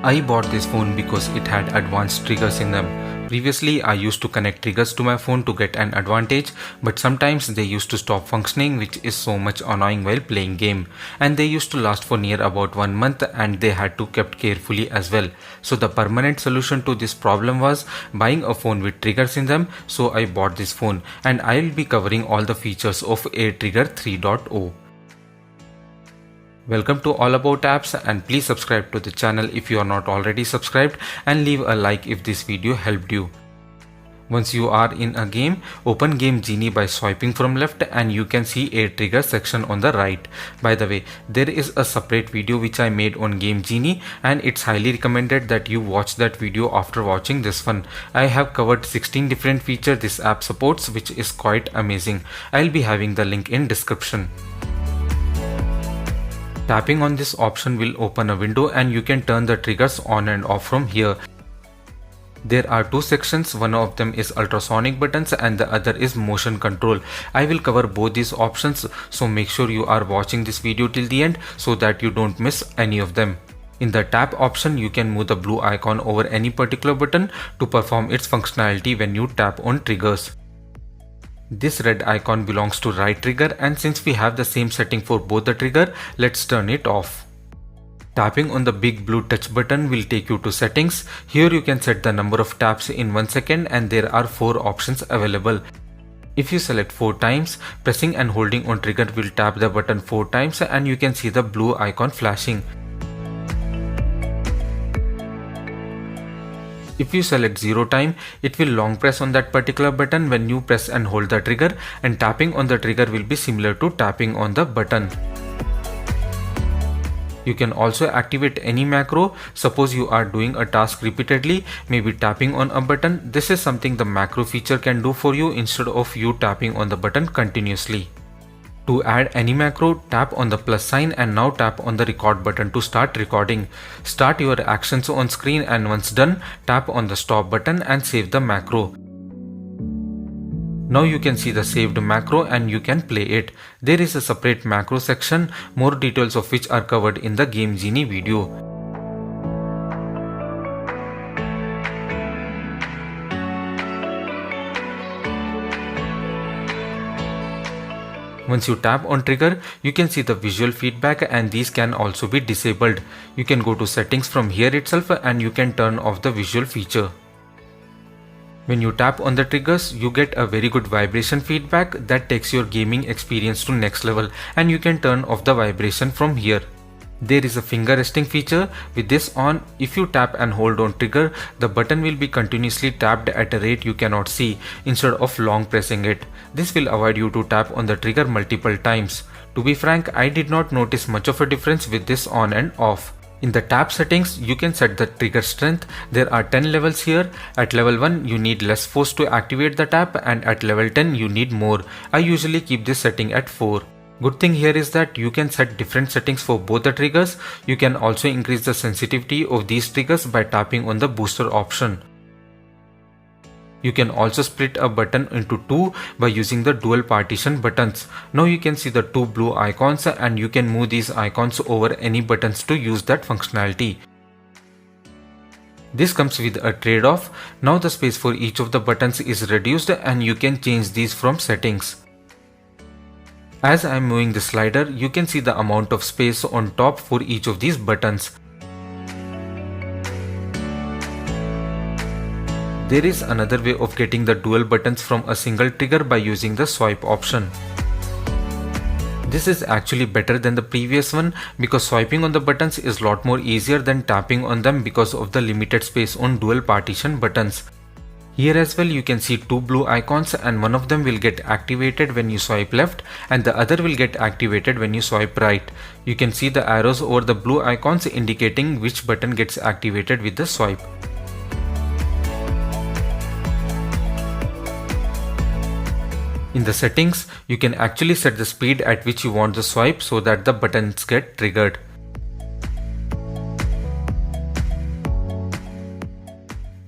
I bought this phone because it had advanced triggers in them. Previously, I used to connect triggers to my phone to get an advantage, but sometimes they used to stop functioning, which is so much annoying while playing game. And they used to last for near about 1 month, and they had to kept carefully as well. So the permanent solution to this problem was buying a phone with triggers in them. So I bought this phone, and I will be covering all the features of AirTrigger 3.0. Welcome to All About Apps, and please subscribe to the channel if you are not already subscribed, and leave a like if this video helped you. Once you are in a game, open Game Genie by swiping from left and you can see AirTrigger section on the right. By the way, there is a separate video which I made on Game Genie, and it's highly recommended that you watch that video after watching this one. I have covered 16 different features this app supports, which is quite amazing. I'll be having the link in description. Tapping on this option will open a window and you can turn the triggers on and off from here. There are two sections, one of them is ultrasonic buttons and the other is motion control. I will cover both these options, so make sure you are watching this video till the end so that you don't miss any of them. In the tap option, you can move the blue icon over any particular button to perform its functionality when you tap on triggers. This red icon belongs to right trigger, and since we have the same setting for both the trigger, let's turn it off. Tapping on the big blue touch button will take you to settings. Here you can set the number of taps in 1 second and there are 4 options available. If you select 4 times, pressing and holding on trigger will tap the button 4 times and you can see the blue icon flashing. If you select 0 time, it will long press on that particular button when you press and hold the trigger, and tapping on the trigger will be similar to tapping on the button. You can also activate any macro. Suppose you are doing a task repeatedly, maybe tapping on a button. This is something the macro feature can do for you instead of you tapping on the button continuously. To add any macro, tap on the plus sign and now tap on the record button to start recording. Start your actions on screen, and once done, tap on the stop button and save the macro. Now you can see the saved macro and you can play it. There is a separate macro section, more details of which are covered in the Game Genie video. Once you tap on trigger, you can see the visual feedback, and these can also be disabled. You can go to settings from here itself and you can turn off the visual feature. When you tap on the triggers, you get a very good vibration feedback that takes your gaming experience to next level, and you can turn off the vibration from here. There is a finger resting feature. With this on, if you tap and hold on trigger, the button will be continuously tapped at a rate you cannot see instead of long pressing it. This will avoid you to tap on the trigger multiple times. To be frank, I did not notice much of a difference with this on and off. In the tap settings, you can set the trigger strength. There are 10 levels here. At level 1, you need less force to activate the tap, and at level 10, you need more. I usually keep this setting at 4. Good thing here is that you can set different settings for both the triggers. You can also increase the sensitivity of these triggers by tapping on the booster option. You can also split a button into 2 by using the dual partition buttons. Now you can see the 2 blue icons and you can move these icons over any buttons to use that functionality. This comes with a trade-off. Now the space for each of the buttons is reduced and you can change these from settings. As I am moving the slider, you can see the amount of space on top for each of these buttons. There is another way of getting the dual buttons from a single trigger by using the swipe option. This is actually better than the previous one because swiping on the buttons is a lot more easier than tapping on them because of the limited space on dual partition buttons. Here as well you can see 2 blue icons, and one of them will get activated when you swipe left and the other will get activated when you swipe right. You can see the arrows over the blue icons indicating which button gets activated with the swipe. In the settings, you can actually set the speed at which you want the swipe so that the buttons get triggered.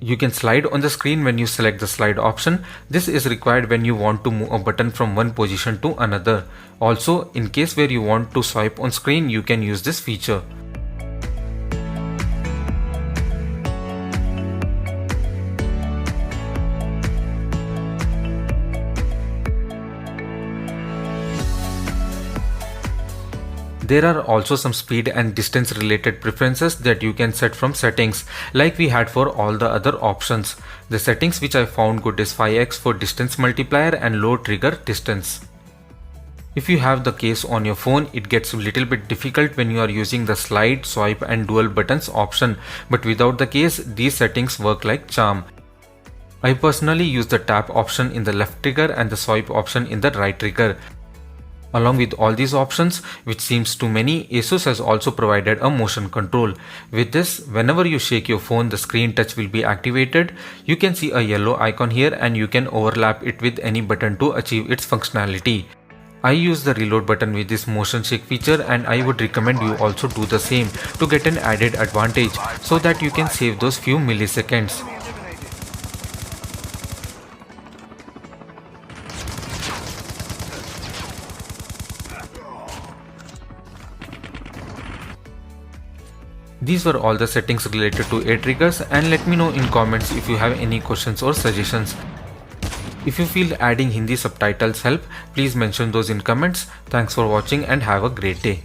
You can slide on the screen when you select the slide option. This is required when you want to move a button from one position to another. Also, in case where you want to swipe on screen, you can use this feature. There are also some speed and distance related preferences that you can set from settings, like we had for all the other options. The settings which I found good is 5x for distance multiplier and low trigger distance. If you have the case on your phone, it gets a little bit difficult when you are using the slide, swipe and dual buttons option, but without the case, these settings work like charm. I personally use the tap option in the left trigger and the swipe option in the right trigger. Along with all these options, which seems too many, ASUS has also provided a motion control. With this, whenever you shake your phone, the screen touch will be activated. You can see a yellow icon here and you can overlap it with any button to achieve its functionality. I use the reload button with this motion shake feature, and I would recommend you also do the same to get an added advantage so that you can save those few milliseconds. These were all the settings related to A-triggers, and let me know in comments if you have any questions or suggestions. If you feel adding Hindi subtitles help, please mention those in comments. Thanks for watching and have a great day.